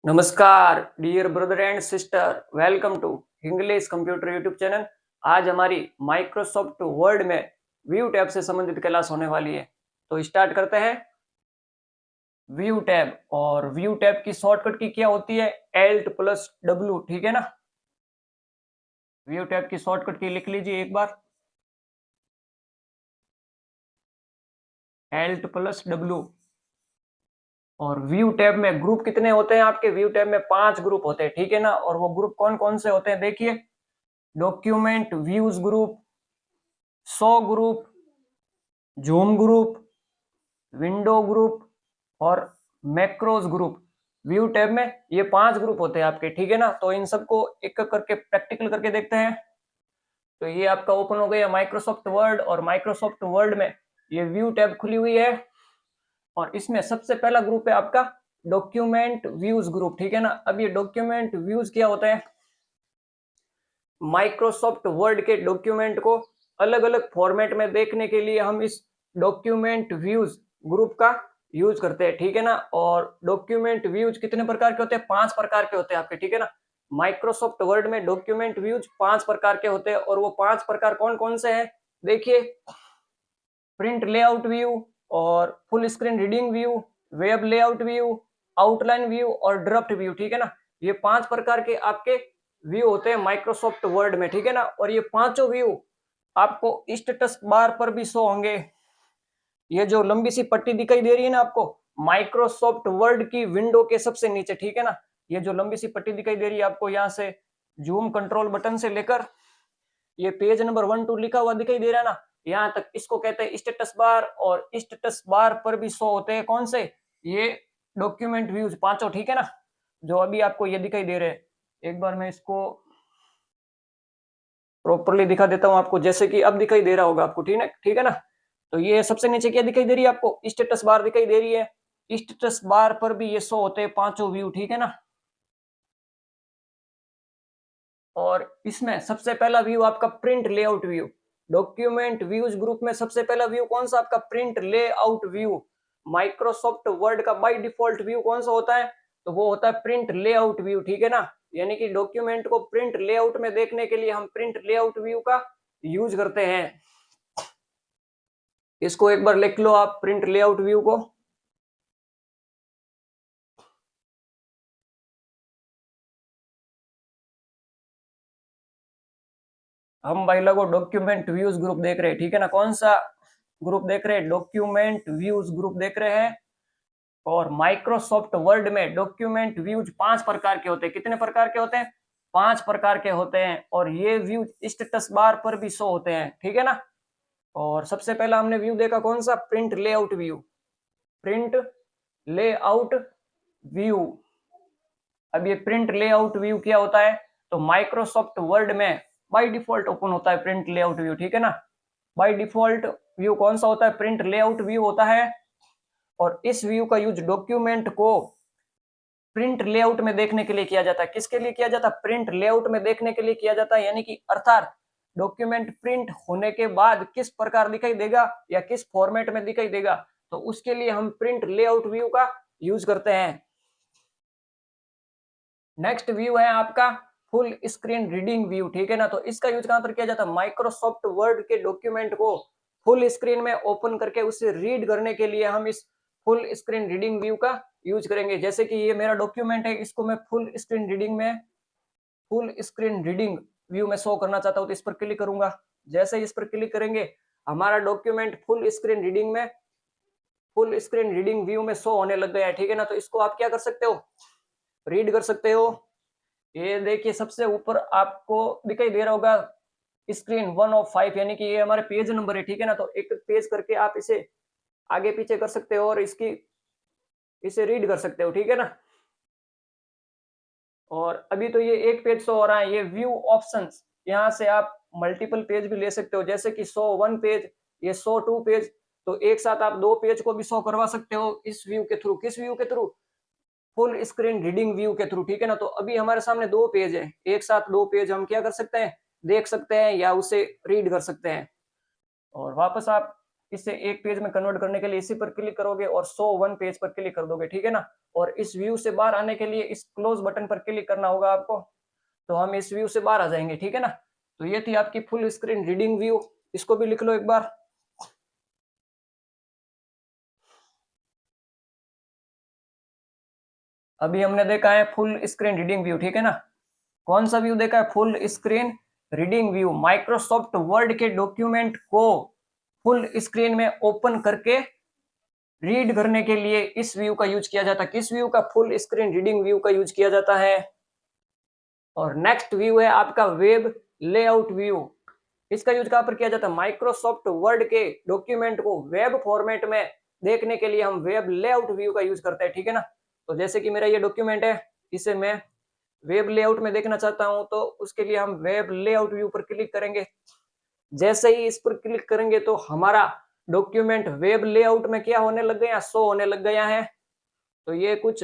नमस्कार dear brother and sister, welcome to English computer YouTube channel. आज हमारी Microsoft Word में व्यू टैब से संबंधित क्लास होने वाली है। तो स्टार्ट करते हैं। व्यू टैब, और व्यू टैब की शॉर्टकट की क्या होती है? Alt+W, ठीक है ना। व्यू टैब की शॉर्टकट की लिख लीजिए एक बार, Alt+W। और व्यू टैब में ग्रुप कितने होते हैं आपके? व्यू टैब में 5 ग्रुप होते हैं, ठीक है ना। और वो ग्रुप कौन कौन से होते हैं देखिए। Document views group, show group, zoom group, window group और मैक्रोज ग्रुप। व्यू टैब में ये 5 ग्रुप होते हैं आपके, ठीक है ना। तो इन सबको एक एक करके प्रैक्टिकल करके देखते हैं। तो ये आपका ओपन हो गया माइक्रोसॉफ्ट वर्ड, और माइक्रोसॉफ्ट वर्ड में ये व्यू टैब खुली हुई है। और इसमें सबसे पहला ग्रुप है आपका डॉक्यूमेंट व्यूज ग्रुप, ठीक है ना। अब ये डॉक्यूमेंट व्यूज क्या होता है? माइक्रोसॉफ्ट वर्ड के डॉक्यूमेंट को अलग अलग फॉर्मेट में देखने के लिए हम इस डॉक्यूमेंट व्यूज ग्रुप का यूज करते हैं, ठीक है ना। और डॉक्यूमेंट व्यूज कितने प्रकार के होते हैं? 5 प्रकार के होते हैं आपके, ठीक है ना। माइक्रोसॉफ्ट वर्ड में डॉक्यूमेंट व्यूज 5 प्रकार के होते हैं, और वो 5 प्रकार कौन कौन से हैं देखिए। प्रिंट लेआउट व्यू, और full screen reading view, web layout view, outline view और ड्राफ्ट व्यू, ठीक है ना। ये 5 प्रकार के आपके व्यू होते हैं माइक्रोसॉफ्ट वर्ड में, ठीक है ना। और ये पांचों व्यू आपको स्टेटस बार पर भी शो होंगे। ये जो लंबी सी पट्टी दिखाई दे रही है ना आपको, माइक्रोसॉफ्ट वर्ड की विंडो के सबसे नीचे, ठीक है ना। ये जो लंबी सी पट्टी दिखाई दे रही है आपको, यहाँ से जूम कंट्रोल बटन से लेकर ये पेज नंबर 1 2 लिखा हुआ दिखाई दे रहा है ना, यहाँ तक, इसको कहते हैं स्टेटस बार। और स्टेटस बार पर भी शो होते हैं कौन से? ये डॉक्यूमेंट व्यूज पांचों, ठीक है ना, जो अभी आपको ये दिखाई दे रहे हैं। एक बार मैं इसको प्रॉपरली दिखा देता हूं आपको, जैसे कि अब दिखाई दे रहा होगा आपको, ठीक है ना। तो ये सबसे नीचे क्या दिखाई दे रही है आपको? स्टेटस बार दिखाई दे रही है। स्टेटस बार पर भी ये शो होते हैं पांचों व्यू, ठीक है ना। और इसमें सबसे पहला व्यू आपका print layout view. Document views group में सबसे पहला व्यू कौन सा? आपका print layout view. Microsoft word का बाय डिफॉल्ट व्यू कौन सा होता है? तो वो होता है प्रिंट लेआउट व्यू, ठीक है ना। यानी कि डॉक्यूमेंट को प्रिंट लेआउट में देखने के लिए हम प्रिंट लेआउट व्यू का यूज करते हैं। इसको एक बार लिख लो आप, प्रिंट लेआउट व्यू को। हम भाई लगो डॉक्यूमेंट व्यूज ग्रुप देख रहे हैं, ठीक है ना। कौन सा ग्रुप देख रहे हैं? डॉक्यूमेंट व्यूज ग्रुप देख रहे हैं। और माइक्रोसॉफ्ट वर्ड में डॉक्यूमेंट व्यूज 5 प्रकार के होते हैं। कितने प्रकार के होते हैं? 5 प्रकार के होते हैं। और ये व्यूज स्टेटस बार पर भी शो होते हैं, ठीक है ना। और सबसे पहला हमने व्यू देखा कौन सा? Print layout view. Print layout view. अब ये प्रिंट लेआउट व्यू क्या होता है? तो माइक्रोसॉफ्ट वर्ड में बाय डिफॉल्ट ओपन होता है प्रिंट लेआउट व्यू, ठीक है ना। बाय डिफॉल्ट व्यू कौन सा होता है? प्रिंट लेआउट व्यू होता है। और इस व्यू का यूज डॉक्यूमेंट को प्रिंट लेआउट में देखने के लिए किया जाता है। किसके लिए किया जाता है? प्रिंट लेआउट में देखने के लिए किया जाता है। यानी कि अर्थात डॉक्यूमेंट प्रिंट होने के बाद किस प्रकार दिखाई देगा या किस फॉर्मेट में दिखाई देगा, तो उसके लिए हम प्रिंट लेआउट व्यू का यूज करते हैं। नेक्स्ट व्यू है आपका फुल स्क्रीन रीडिंग व्यू, ठीक है ना। तो इसका यूज कहां पर किया जाता है? माइक्रोसॉफ्ट वर्ड के डॉक्यूमेंट को फुल स्क्रीन में ओपन करके उसे रीड करने के लिए हम इस फुल स्क्रीन रीडिंग व्यू का यूज करेंगे। जैसे कि ये मेरा डॉक्यूमेंट है, इसको मैं फुल स्क्रीन रीडिंग व्यू में शो करना चाहता हूं, तो इस पर क्लिक करूंगा। जैसे इस पर क्लिक करेंगे, हमारा document full screen reading view में शो होने लग गया है, ठीक है ना। तो इसको आप क्या कर सकते हो? रीड कर सकते हो। ये देखिए सबसे ऊपर आपको दिखाई दे रहा होगा स्क्रीन 1 of 5, यानी कि ये हमारे पेज नंबर है, ठीक है ना। तो एक पेज करके आप इसे आगे पीछे कर सकते हो और इसे रीड कर सकते हो, ठीक है ना। और अभी तो ये एक पेज शो हो रहा है। ये व्यू ऑप्शंस, यहाँ से आप मल्टीपल पेज भी ले सकते हो, जैसे कि शो 1 पेज, ये शो 2 पेज। तो एक साथ आप 2 पेज को भी शो करवा सकते हो इस व्यू के थ्रू। किस व्यू के through? Full screen reading view के थ्रू, ठीक है ना। तो अभी हमारे सामने 2 पेज है, एक साथ 2 पेज हम क्या कर सकते हैं? देख सकते हैं या उसे रीड कर सकते हैं। और वापस आप इसे एक पेज में कन्वर्ट करने के लिए इसी पर क्लिक करोगे और शो वन पेज पर क्लिक कर दोगे, ठीक है ना। और इस व्यू से बाहर आने के लिए इस क्लोज बटन पर क्लिक करना होगा आपको, तो हम इस व्यू से बाहर आ जाएंगे, ठीक है ना। तो ये थी आपकी फुल स्क्रीन रीडिंग व्यू, इसको भी लिख लो एक बार। अभी हमने देखा है फुल स्क्रीन रीडिंग व्यू, ठीक है ना। कौन सा व्यू देखा है? Full screen reading view. Microsoft Word के डॉक्यूमेंट को फुल स्क्रीन में ओपन करके रीड करने के लिए इस व्यू का यूज किया जाता है। किस व्यू का? फुल स्क्रीन रीडिंग व्यू का यूज किया जाता है। और नेक्स्ट व्यू है आपका वेब लेआउट व्यू। इसका यूज कहां पर किया जाता है? माइक्रोसॉफ्ट वर्ड के डॉक्यूमेंट को वेब फॉर्मेट में देखने के लिए हम वेब लेआउट व्यू का यूज करते हैं, ठीक है ना। तो जैसे कि मेरा ये डॉक्यूमेंट है, इसे मैं वेब लेआउट में देखना चाहता हूं, तो उसके लिए हम वेब लेआउट व्यू पर क्लिक करेंगे। जैसे ही इस पर क्लिक करेंगे तो हमारा डॉक्यूमेंट वेब लेआउट में क्या होने लग गया? शो होने लग गया है। तो ये कुछ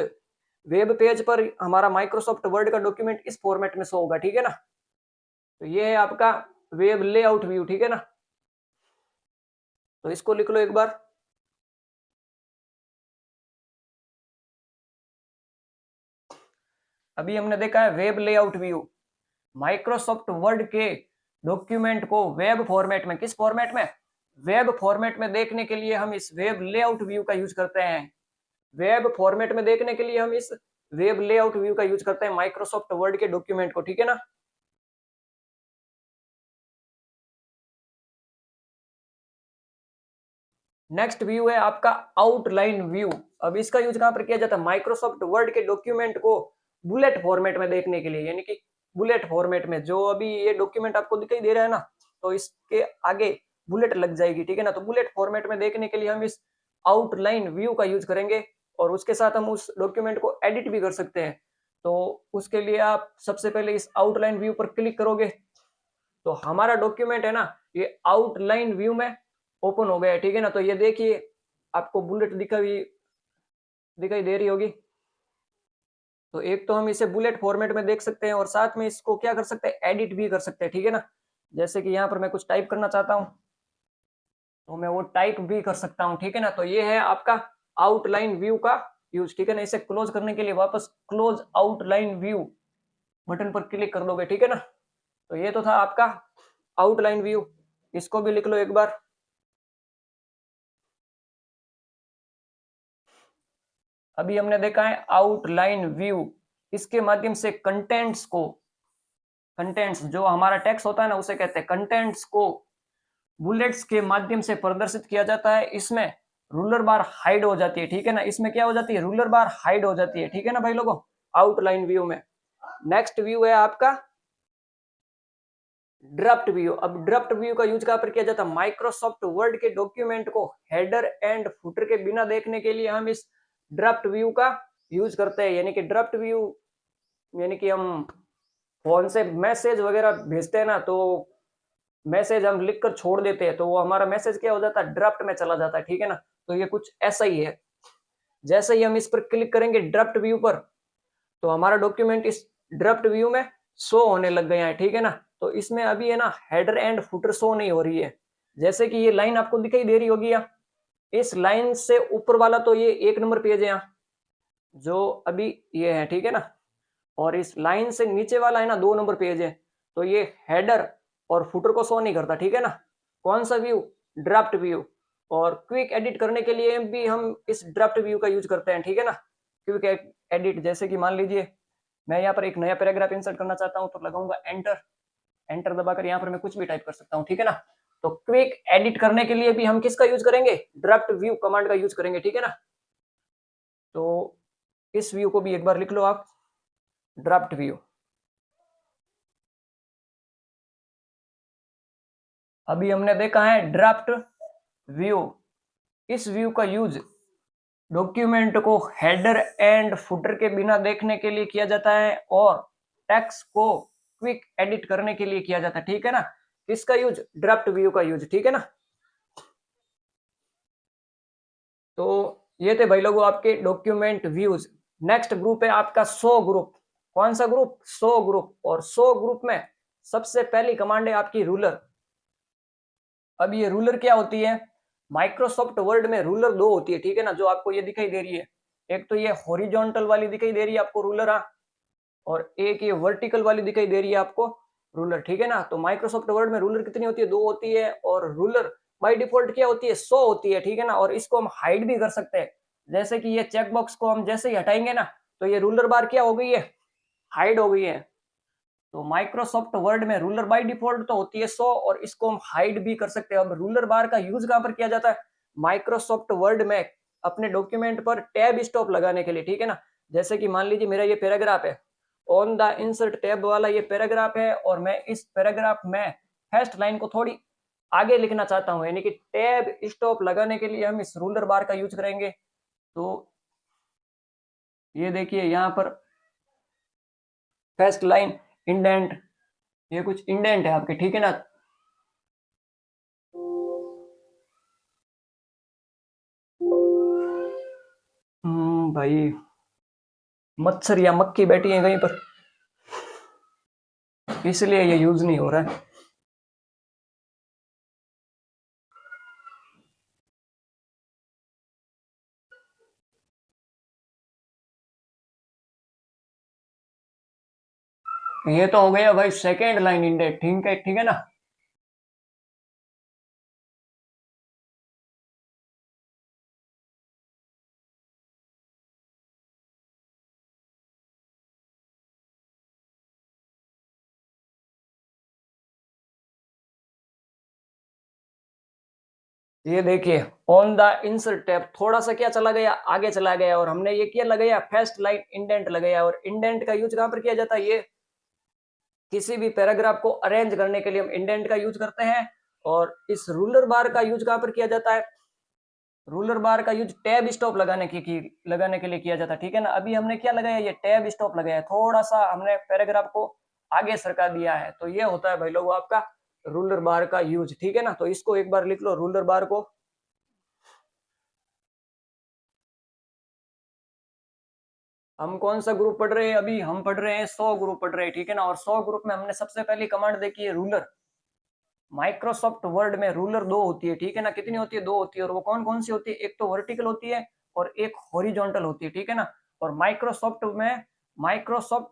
वेब पेज पर हमारा माइक्रोसॉफ्ट वर्ड का डॉक्यूमेंट इस फॉर्मेट में शो होगा, ठीक है ना। तो ये है आपका वेब लेआउट व्यू, ठीक है ना। तो इसको लिख लो एक बार। अभी हमने देखा है web layout view. Microsoft Word के डॉक्यूमेंट को वेब फॉर्मेट में, किस फॉर्मेट में? वेब फॉर्मेट में देखने के लिए हम इस वेब लेआउट व्यू का यूज करते हैं। वेब फॉर्मेट में देखने के लिए हम इस वेब लेआउट व्यू का यूज करते हैं माइक्रोसॉफ्ट वर्ड के डॉक्यूमेंट को, ठीक है ना। नेक्स्ट व्यू है आपका आउटलाइन व्यू। अब इसका यूज कहां पर किया जाता है? माइक्रोसॉफ्ट वर्ड के डॉक्यूमेंट को बुलेट फॉर्मेट में देखने के लिए, यानी कि बुलेट फॉर्मेट में जो अभी ये डॉक्यूमेंट आपको दिखाई दे रहा है ना, तो इसके आगे बुलेट लग जाएगी, ठीक है ना। तो बुलेट फॉर्मेट में देखने के लिए हम इस आउटलाइन व्यू का यूज करेंगे और उसके साथ हम उस डॉक्यूमेंट को एडिट भी कर सकते हैं। तो उसके लिए आप सबसे पहले इस आउटलाइन व्यू पर क्लिक करोगे, तो हमारा डॉक्यूमेंट है ना, ये आउटलाइन व्यू में ओपन हो गया है, ठीक है ना। तो ये देखिए आपको बुलेट दिखाई दे रही होगी। तो एक तो हम इसे बुलेट फॉर्मेट में देख सकते हैं और साथ में इसको क्या कर सकते हैं? एडिट भी कर सकते हैं, ठीक है ना। जैसे कि यहाँ पर मैं कुछ टाइप करना चाहता हूँ, तो मैं वो टाइप भी कर सकता हूँ, ठीक है ना। तो ये है आपका आउटलाइन व्यू का यूज, ठीक है ना। इसे क्लोज करने के लिए वापस क्लोज आउटलाइन व्यू बटन पर क्लिक कर दोगे, ठीक है ना। तो ये तो था आपका आउटलाइन व्यू, इसको भी लिख लो एक बार। अभी हमने देखा है आउटलाइन व्यू। इसके माध्यम से कंटेंट्स जो हमारा टेक्स्ट होता है ना, उसे कहते हैं कंटेंट्स को बुलेट्स के माध्यम से प्रदर्शित किया जाता है। इसमें रूलर बार हाइड हो जाती है, ठीक है ना। इसमें क्या हो जाती है? रूलर बार हाइड हो जाती है, ठीक है ना भाई लोगों, आउटलाइन व्यू में। नेक्स्ट व्यू है आपका ड्राफ्ट व्यू। अब ड्राफ्ट व्यू का यूज कहां पर किया जाता है? माइक्रोसॉफ्ट वर्ड के डॉक्यूमेंट को हेडर एंड फुटर के बिना देखने के लिए हम इस ड्राफ्ट व्यू का यूज करते हैं। यानी कि ड्राफ्ट व्यू, यानी कि हम फोन से मैसेज वगैरह भेजते हैं ना, तो मैसेज हम लिख कर छोड़ देते हैं, तो वो हमारा मैसेज क्या हो जाता है? ड्राफ्ट में चला जाता है, ठीक है ना। तो ये कुछ ऐसा ही है। जैसे ही हम इस पर क्लिक करेंगे ड्राफ्ट व्यू पर, तो हमारा डॉक्यूमेंट इस ड्राफ्ट व्यू में शो होने लग गया है, ठीक है ना। तो इसमें अभी है ना हेडर एंड फुटर शो नहीं हो रही है। जैसे कि ये लाइन आपको दिखाई दे रही होगी यहाँ, इस लाइन से ऊपर वाला तो ये 1 नंबर पेज है यहाँ, जो अभी ये है, ठीक है ना। और इस लाइन से नीचे वाला है ना 2 नंबर पेज है, तो ये हेडर और फुटर को शो नहीं करता, ठीक है ना। कौन सा व्यू? Draft view. और क्विक एडिट करने के लिए भी हम इस ड्राफ्ट व्यू का यूज करते हैं, ठीक है ना। क्विक एडिट, जैसे कि मान लीजिए मैं यहाँ पर एक नया पैराग्राफ इंसर्ट करना चाहता हूँ, तो लगाऊंगा एंटर। एंटर दबाकर यहाँ पर मैं कुछ भी टाइप कर सकता हूँ, ठीक है ना। तो क्विक एडिट करने के लिए भी हम किसका यूज करेंगे? ड्राफ्ट व्यू कमांड का यूज करेंगे, ठीक है ना। तो इस व्यू को भी एक बार लिख लो आप, ड्राफ्ट व्यू। अभी हमने देखा है ड्राफ्ट व्यू। इस व्यू का यूज डॉक्यूमेंट को हेडर एंड फुटर के बिना देखने के लिए किया जाता है और टेक्स्ट को क्विक एडिट करने के लिए किया जाता है, ठीक है ना। किसका यूज? ड्राफ्ट व्यू का यूज, ठीक है ना। तो ये थे भाई लोगों आपके डॉक्यूमेंट व्यूज। नेक्स्ट ग्रुप है आपका शो ग्रुप। कौन सा ग्रुप? Show group. और शो ग्रुप में सबसे पहली कमांड है आपकी रूलर। अब ये रूलर क्या होती है? माइक्रोसॉफ्ट वर्ड में रूलर दो होती है, ठीक है ना, जो आपको ये दिखाई दे रही है। एक तो ये हॉरिजॉन्टल वाली दिखाई दे रही है आपको रूलर, और एक ये वर्टिकल वाली दिखाई दे रही है आपको रूलर, ठीक है ना। तो माइक्रोसॉफ्ट वर्ड में रूलर कितनी होती है, दो होती है, और रूलर बाय डिफॉल्ट क्या होती है, 100 होती है, ठीक है ना। और इसको हम हाइड भी कर सकते हैं, जैसे कि ये चेक बॉक्स को हम जैसे ही हटाएंगे ना, तो ये रूलर बार क्या हो गई है, हाइड हो गई है। तो माइक्रोसॉफ्ट वर्ड में रूलर बाय डिफॉल्ट तो होती है 100, और इसको हम हाइड भी कर सकते हैं। अब रूलर बार का यूज कहां पर किया जाता है, माइक्रोसॉफ्ट वर्ड में अपने डॉक्यूमेंट पर टैब स्टॉप लगाने के लिए, ठीक है ना। जैसे कि मान लीजिए मेरा ये पैराग्राफ है, ऑन द इंसर्ट टैब वाला ये पैराग्राफ है, और मैं इस पैराग्राफ में फर्स्ट लाइन को थोड़ी आगे लिखना चाहता हूं, यानी कि टैब स्टॉप लगाने के लिए हम इस रूलर बार का यूज करेंगे। तो ये देखिए यहाँ पर फर्स्ट लाइन इंडेंट, ये कुछ इंडेंट है आपके, ठीक है ना। भाई मच्छर या मक्खी बैठी है कहीं पर, इसलिए ये यूज नहीं हो रहा है। ये तो हो गया भाई सेकेंड लाइन इंडेंट, ठीक है ना। ये देखिए ऑन द इंसर्ट टैब थोड़ा सा क्या चला गया, आगे चला गया, और हमने ये क्या लगाया, फर्स्ट लाइन इंडेंट लगाया। और इंडेंट का यूज कहां पर किया जाता है, ये किसी भी पैराग्राफ को अरेंज करने के लिए हम इंडेंट का यूज करते हैं। और इस रूलर बार का यूज कहां पर किया जाता है, रूलर बार का यूज टैब स्टॉप लगाने के लिए किया जाता है, ठीक है ना। अभी हमने क्या लगाया, ये टैब स्टॉप लगाया, थोड़ा सा हमने पैराग्राफ को आगे सरका दिया है। तो ये होता है भाई लोगों आपका रूलर बार का यूज, ठीक है ना। तो इसको एक बार लिख लो रूलर बार को। हम कौन सा ग्रुप पढ़ रहे हैं, अभी हम पढ़ रहे हैं 100 ग्रुप पढ़ रहे हैं, ठीक है ना। और 100 ग्रुप में हमने सबसे पहली कमांड देखी है रूलर। माइक्रोसॉफ्ट वर्ड में रूलर दो होती है, ठीक है ना। कितनी होती है, दो होती है, और वो कौन कौन सी होती है, एक तो वर्टिकल होती है और एक हॉरिजॉन्टल होती है, ठीक है ना। और माइक्रोसॉफ्ट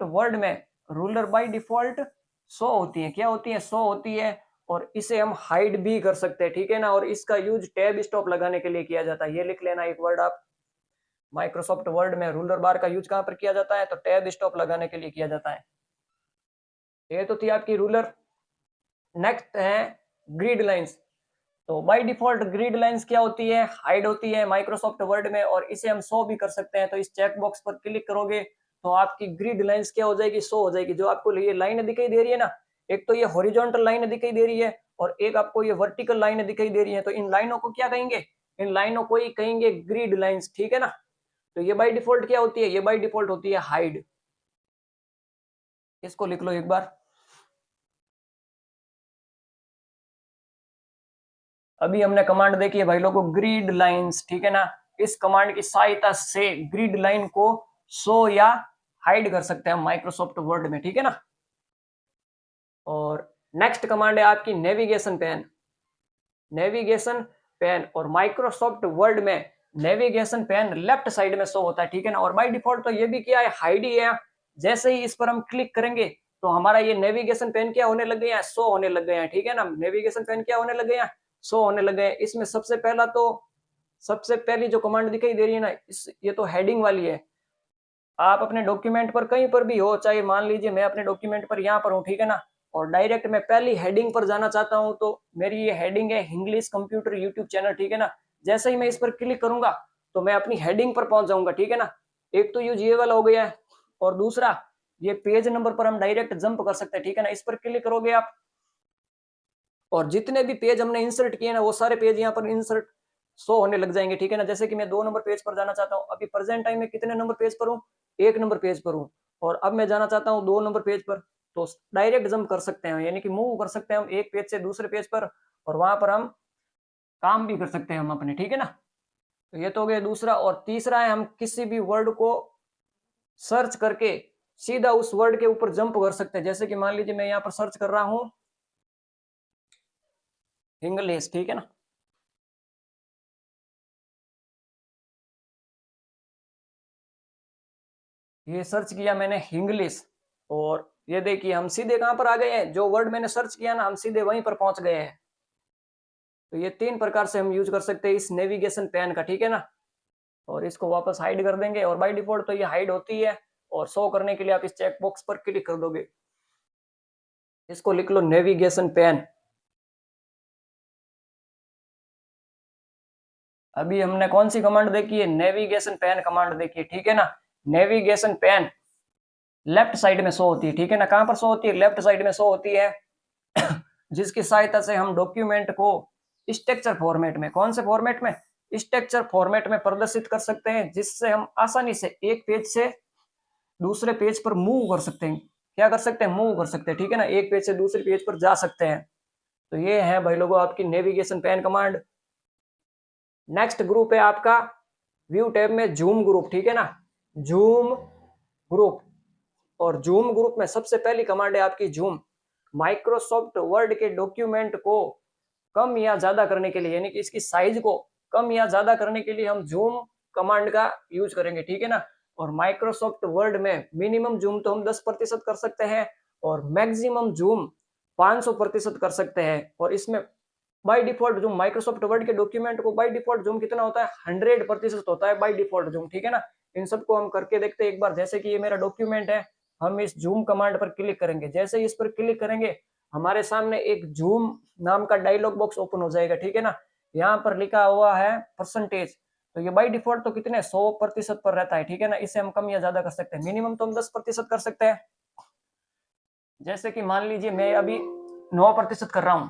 वर्ड में रूलर बाय डिफॉल्ट 100 होती है, क्या होती है, 100 होती है। और इसे हम हाइड भी कर सकते हैं, ठीक है ना। और इसका यूज टैब स्टॉप लगाने के लिए किया जाता है, ये लिख लेना एक वर्ड आप। माइक्रोसॉफ्ट वर्ड में रूलर बार का यूज कहां पर किया जाता है, तो टैब स्टॉप लगाने के लिए किया जाता है। ये तो थी आपकी रूलर। नेक्स्ट है ग्रिड लाइंस। तो बाय डिफॉल्ट ग्रिड लाइंस क्या होती है, हाइड होती है माइक्रोसॉफ्ट वर्ड में, और इसे हम शो भी कर सकते हैं। तो इस चेक बॉक्स पर क्लिक करोगे तो आपकी ग्रिड लाइंस क्या हो जाएगी, शो हो जाएगी। जो आपको ये लाइन दिखाई दे रही है ना, एक तो ये हॉरिजॉन्टल लाइन दिखाई दे रही है, और एक आपको ये वर्टिकल लाइन दिखाई दे रही है। तो इन लाइनों को क्या कहेंगे, इन लाइनों को ही कहेंगे ग्रिड लाइंस, ठीक है ना। तो ये बाय डिफॉल्ट क्या होती है, ये बाय डिफॉल्ट होती है हाइड। इसको लिख लो एक बार। अभी हमने कमांड देखी है भाई लोगों ग्रिड लाइंस, ठीक है ना। इस कमांड की सहायता से ग्रिड लाइन को शो या हाइड कर सकते हैं हम माइक्रोसॉफ्ट वर्ड में, ठीक है ना। और नेक्स्ट कमांड है आपकी नेविगेशन पेन। नेविगेशन पेन, और माइक्रोसॉफ्ट वर्ड में नेविगेशन पेन लेफ्ट साइड में शो होता है, ठीक है ना। और बाय डिफॉल्ट तो ये भी क्या है, हाइड ही है। जैसे ही इस पर हम क्लिक करेंगे तो हमारा ये नेविगेशन पेन क्या होने लग गए हैं, शो होने लग गए हैं, ठीक है ना। नेविगेशन पेन क्या होने लग गए हैं, शो होने लग गए हैं। इसमें सबसे पहली जो कमांड दिखाई दे रही है ना, ये तो हेडिंग वाली है। आप अपने डॉक्यूमेंट पर कहीं पर भी हो, चाहे मान लीजिए मैं अपने डॉक्यूमेंट पर यहाँ पर हूँ, ठीक है ना, और डायरेक्ट मैं पहली हेडिंग पर जाना चाहता हूँ, तो मेरी ये हेडिंग है इंग्लिश कंप्यूटर यूट्यूब चैनल, ठीक है ना। जैसे ही मैं इस पर क्लिक करूंगा तो मैं अपनी हेडिंग पर पहुंच जाऊंगा, ठीक है ना। एक तो यूज ये वाला हो गया है, और दूसरा ये पेज नंबर पर हम डायरेक्ट जंप कर सकते हैं, ठीक है ना। इस पर क्लिक करोगे आप, और जितने भी पेज हमने इंसर्ट किए ना, वो सारे पेज यहाँ पर इंसर्ट शो होने लग जाएंगे, ठीक है ना। जैसे कि मैं 2 नंबर पेज पर जाना चाहता हूँ, अभी प्रेजेंट टाइम में कितने नंबर पेज पर हूँ, 1 नंबर पेज पर हूँ, और अब मैं जाना चाहता हूँ 2 नंबर पेज पर। तो डायरेक्ट जंप कर सकते हैं, यानी कि मूव कर सकते हैं हम एक पेज से दूसरे पेज पर, और वहां पर हम काम भी कर सकते हैं हम अपने, ठीक है ना। तो ये तो हो गया दूसरा। और तीसरा है हम किसी भी वर्ड को सर्च करके सीधा उस वर्ड के ऊपर जंप कर सकते हैं। जैसे कि मान लीजिए मैं यहाँ पर सर्च कर रहा हूँ इंग्लिश, ठीक है ना। ये सर्च किया मैंने इंग्लिश, और ये देखिए हम सीधे कहाँ पर आ गए हैं, जो वर्ड मैंने सर्च किया ना हम सीधे वहीं पर पहुंच गए हैं। तो ये 3 प्रकार से हम यूज कर सकते हैं इस नेविगेशन पेन का, ठीक है ना। और इसको वापस हाइड कर देंगे, और बाय डिफॉल्ट तो ये हाइड होती है, और शो करने के लिए आप इस चेक बॉक्स पर क्लिक कर दोगे। इसको लिख लो नेविगेशन पेन। अभी हमने कौन सी कमांड देखी है, नेविगेशन पेन कमांड देखी है, ठीक है ना। नेविगेशन पेन लेफ्ट साइड में शो होती है, ठीक है ना। कहां पर शो होती है, लेफ्ट साइड में शो होती है। जिसकी सहायता से हम डॉक्यूमेंट को स्ट्रक्चर फॉर्मेट में, कौन से फॉर्मेट में, स्ट्रक्चर फॉर्मेट में प्रदर्शित कर सकते हैं, जिससे हम आसानी से एक पेज से दूसरे पेज पर मूव कर सकते हैं। क्या कर सकते हैं, मूव कर सकते हैं, ठीक है ना, एक पेज से दूसरे पेज पर जा सकते हैं। तो ये है भाई लोगों आपकी navigation pane command. Next group है आपका व्यू टैब में जूम ग्रुप, ठीक है ना, जूम ग्रुप। और जूम ग्रुप में सबसे पहली कमांड है आपकी जूम। माइक्रोसॉफ्ट वर्ड के डॉक्यूमेंट को कम या ज्यादा करने के लिए, यानी कि इसकी साइज को कम या ज्यादा करने के लिए हम जूम कमांड का यूज करेंगे, ठीक है ना। और माइक्रोसॉफ्ट वर्ड में मिनिमम जूम तो हम 10% कर सकते हैं, और मैक्सिमम जूम 500% कर सकते हैं। और इसमें by default zoom, Microsoft Word के डॉक्यूमेंट को बाय डिफॉल्ट जूम कितना होता है, 100% होता है बाय डिफॉल्ट जूम, ठीक है ना। इन सबको हम करके देखते हैं एक बार। जैसे कि ये मेरा डॉक्यूमेंट है, हम इस जूम कमांड पर क्लिक करेंगे। जैसे ही इस पर क्लिक करेंगे हमारे सामने एक जूम नाम का डायलॉग बॉक्स ओपन हो जाएगा, ठीक है ना। यहाँ पर लिखा हुआ है परसेंटेज, तो ये बाय डिफॉल्ट तो कितने 100% पर रहता है, ठीक है ना। इसे हम कम या ज्यादा कर सकते हैं, मिनिमम तो हम 10% कर सकते हैं। जैसे कि मान लीजिए मैं अभी 9% कर रहा हूँ,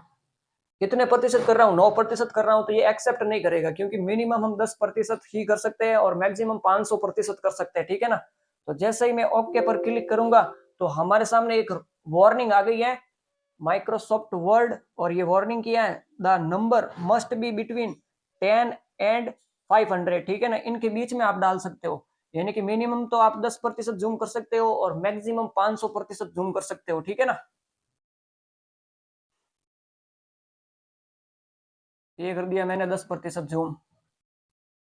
कितने प्रतिशत कर रहा हूँ, 9% कर रहा हूँ, तो ये एक्सेप्ट नहीं करेगा, क्योंकि मिनिमम हम 10% ही कर सकते हैं और मैक्सिमम 500% कर सकते हैं, ठीक है ना। तो जैसे ही मैं ओके पर क्लिक करूंगा तो हमारे सामने एक वार्निंग आ गई है माइक्रोसॉफ्ट वर्ड, और ये वार्निंग किया है the number must be between 10 and 500, ठीक है ना। इनके बीच में आप डाल सकते हो, यानी कि मिनिमम तो आप 10% जूम कर सकते हो और मैक्सिमम 500% जूम कर सकते हो, ठीक है ना। ये कर दिया मैंने 10% जूम,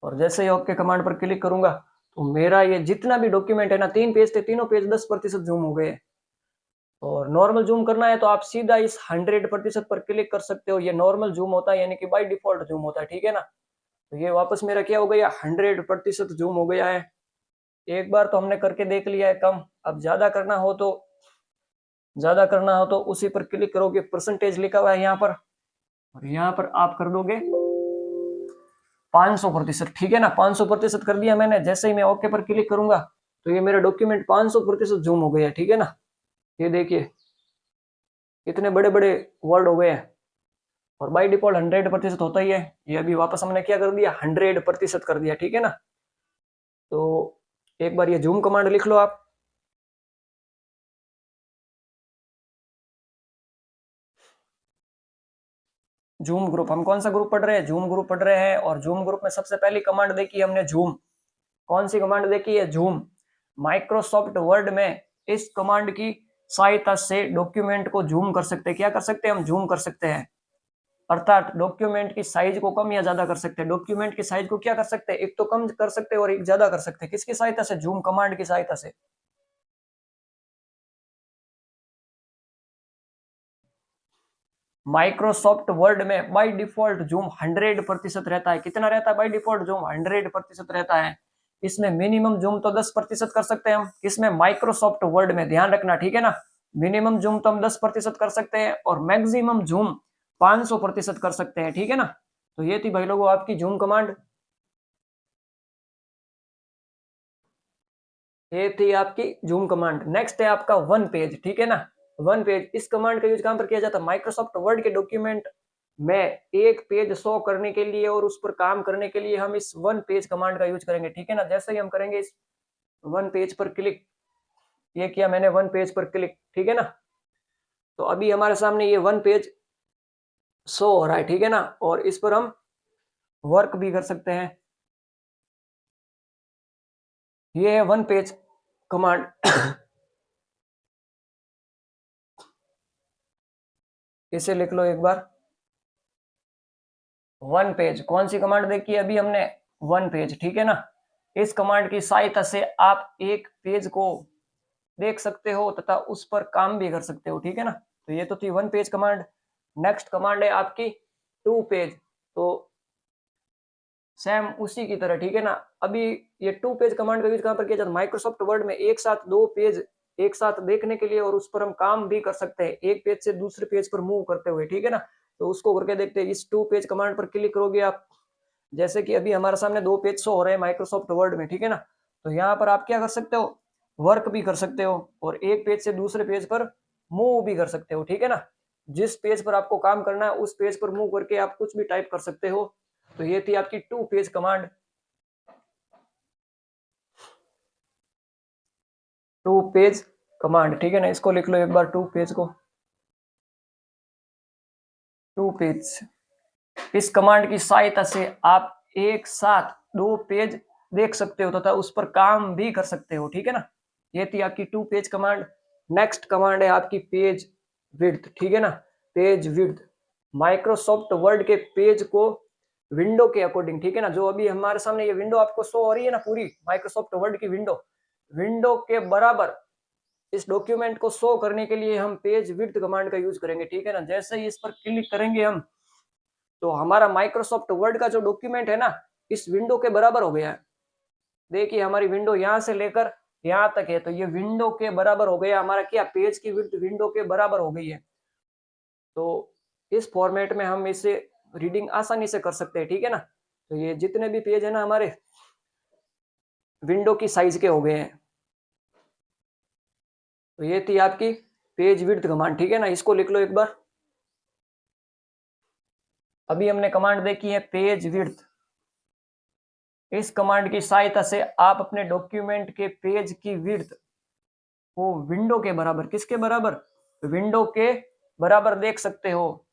और जैसे ही ओके कमांड पर क्लिक करूंगा तो मेरा ये जितना भी डॉक्यूमेंट है ना, 3 पेज थे, तीनों पेज 10% जूम हो गए। और नॉर्मल जूम करना है तो आप सीधा इस 100% पर क्लिक कर सकते हो, ये नॉर्मल जूम होता है, यानी कि बाय डिफॉल्ट जूम होता है, ठीक है ना। तो ये वापस मेरा क्या हो गया, 100% जूम हो गया है। एक बार तो हमने करके देख लिया है कम, अब ज्यादा करना हो तो उसी पर क्लिक करोगे, परसेंटेज लिखा हुआ है यहाँ पर, और यहाँ पर आप कर दोगे 500%, ठीक है ना। 500% कर दिया मैंने। जैसे ही मैं ओके पर क्लिक करूंगा तो ये मेरा डॉक्यूमेंट 500% जूम हो गया, ठीक है ना। ये देखिए इतने बड़े बड़े वर्ड हो गए हैं, और बाय डिफॉल्ट 100% होता ही है। ये अभी वापस हमने क्या कर दिया, 100% कर दिया, ठीक है ना। तो एक बार ये जूम कमांड लिख लो आप। जूम ग्रुप, हम कौन सा ग्रुप पढ़ रहे हैं, जूम ग्रुप पढ़ रहे हैं। और जूम ग्रुप में सबसे पहली कमांड देखी हमने जूम। कौन सी कमांड देखी है, जूम। माइक्रोसॉफ्ट वर्ड में इस कमांड की सहायता से डॉक्यूमेंट को जूम कर सकते हैं। क्या कर सकते हैं, हम जूम कर सकते हैं, अर्थात डॉक्यूमेंट की साइज को कम या ज्यादा कर सकते हैं। डॉक्यूमेंट की साइज को क्या कर सकते हैं, एक तो कम कर सकते हैं और एक ज्यादा कर सकते हैं। किसकी सहायता से, जूम कमांड की सहायता से। माइक्रोसॉफ्ट वर्ड में बाय डिफॉल्ट जूम 100% रहता है। कितना रहता है बाय डिफॉल्ट जूम, 100% रहता है। इसमें मिनिमम जूम तो 10% कर सकते हैं हम, किसमें, माइक्रोसॉफ्ट वर्ड में, ध्यान रखना, ठीक है ना। मिनिमम जूम तो हम 10% कर सकते हैं और मैक्सिमम जूम 500% कर सकते हैं, ठीक है ना। तो ये थी भाई लोगों आपकी जूम कमांड, ये थी आपकी जूम कमांड। नेक्स्ट है आपका वन पेज, ठीक है ना। वन पेज, इस कमांड का यूज कहां पर किया जाता है, माइक्रोसॉफ्ट वर्ड के डॉक्यूमेंट में एक पेज शो करने के लिए और उस पर काम करने के लिए हम इस वन पेज कमांड का यूज करेंगे, ठीक है ना। जैसे ही हम करेंगे इस वन पेज पर क्लिक, ये किया मैंने वन पेज पर क्लिक, ठीक है ना। तो अभी हमारे सामने ये वन पेज शो हो रहा है, ठीक है ना। और इस पर हम वर्क भी कर सकते हैं। ये है वन पेज कमांड। इसे लिख लो एक बार, वन पेज। कौन सी कमांड देखी है अभी हमने, वन पेज, ठीक है ना। इस कमांड की सहायता से आप एक पेज को देख सकते हो तथा उस पर काम भी कर सकते हो, ठीक है ना। तो ये तो थी one page command. Next command है आपकी टू पेज। तो सेम उसी की तरह, ठीक है ना। अभी ये टू पेज कमांड का यूज कहां पर किया जाता है? माइक्रोसॉफ्ट वर्ड में एक साथ दो पेज एक साथ देखने के लिए, और उस पर हम काम भी कर सकते हैं एक पेज से दूसरे पेज पर मूव करते हुए, ठीक है ना। तो उसको करके देखते हैं। इस टू पेज कमांड पर क्लिक करोगे आप, जैसे कि अभी हमारे सामने दो पेज शो हो रहे हैं माइक्रोसॉफ्ट वर्ड में, ठीक है ना। तो यहाँ पर आप क्या कर सकते हो? वर्क भी कर सकते हो और एक पेज से दूसरे पेज पर मूव भी कर सकते हो, ठीक है ना। जिस पेज पर आपको काम करना है उस पेज पर मूव करके आप कुछ भी टाइप कर सकते हो। तो ये थी आपकी two page command. Two page command, ठीक है ना। इसको लिख लो एक बार, टू पेज को, टू पेज। इस कमांड की सहायता से आप एक साथ दो पेज देख सकते हो तथा उस पर काम भी कर सकते हो, ठीक है ना। ये थी आपकी two page command. Next command है आपकी पेज विड्थ, ठीक है ना। पेज विड्थ माइक्रोसॉफ्ट वर्ड के पेज को विंडो के अकॉर्डिंग, ठीक है ना। जो अभी हमारे सामने ये विंडो आपको शो हो रही है ना, पूरी माइक्रोसॉफ्ट वर्ड की विंडो, विंडो के बराबर इस डॉक्यूमेंट को शो करने के लिए हम पेज विड्थ कमांड का यूज करेंगे, ठीक है ना। जैसे ही इस पर क्लिक करेंगे हम, तो हमारा माइक्रोसॉफ्ट वर्ड का जो डॉक्यूमेंट है ना, इस विंडो के बराबर हो गया है। देखिए हमारी विंडो यहां से लेकर यहां तक है, तो ये विंडो के बराबर हो गया हमारा। क्या? पेज की विड्थ विंडो के बराबर हो गई है। तो इस फॉर्मेट में हम इसे रीडिंग आसानी से कर सकते हैं, ठीक है ना। तो ये जितने भी पेज है ना हमारे, विंडो की साइज के हो गए हैं। तो ये थी आपकी पेज विड्थ कमांड, ठीक है ना। इसको लिख लो एक बार। अभी हमने कमांड देखी है पेज विड्थ। इस कमांड की सहायता से आप अपने डॉक्यूमेंट के पेज की विड्थ को विंडो के बराबर, किसके बराबर? विंडो के बराबर देख सकते हो,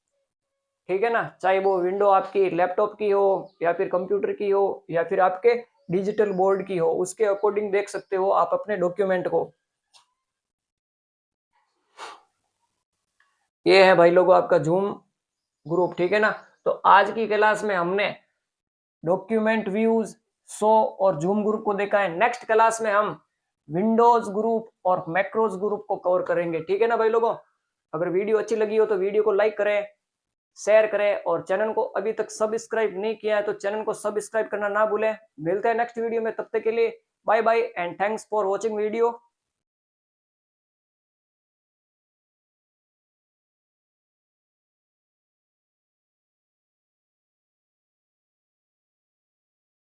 ठीक है ना। चाहे वो विंडो आपकी लैपटॉप की हो या फिर कंप्यूटर की हो या फिर आपके डिजिटल बोर्ड की हो, उसके अकॉर्डिंग देख सकते हो आप अपने डॉक्यूमेंट को। ये है भाई लोगों आपका जूम ग्रुप, ठीक है ना। तो आज की क्लास में हमने डॉक्यूमेंट व्यूज, शो और जूम ग्रुप को देखा है। नेक्स्ट क्लास में हम विंडोज ग्रुप और मैक्रोज ग्रुप को कवर करेंगे, ठीक है ना भाई लोगों। अगर वीडियो अच्छी लगी हो तो वीडियो को लाइक करें, शेयर करें, और चैनल को अभी तक सब्सक्राइब नहीं किया है तो चैनल को सब्सक्राइब करना ना भूलें। मिलते हैं नेक्स्ट वीडियो में, तब तक के लिए bye bye and thanks for watching video.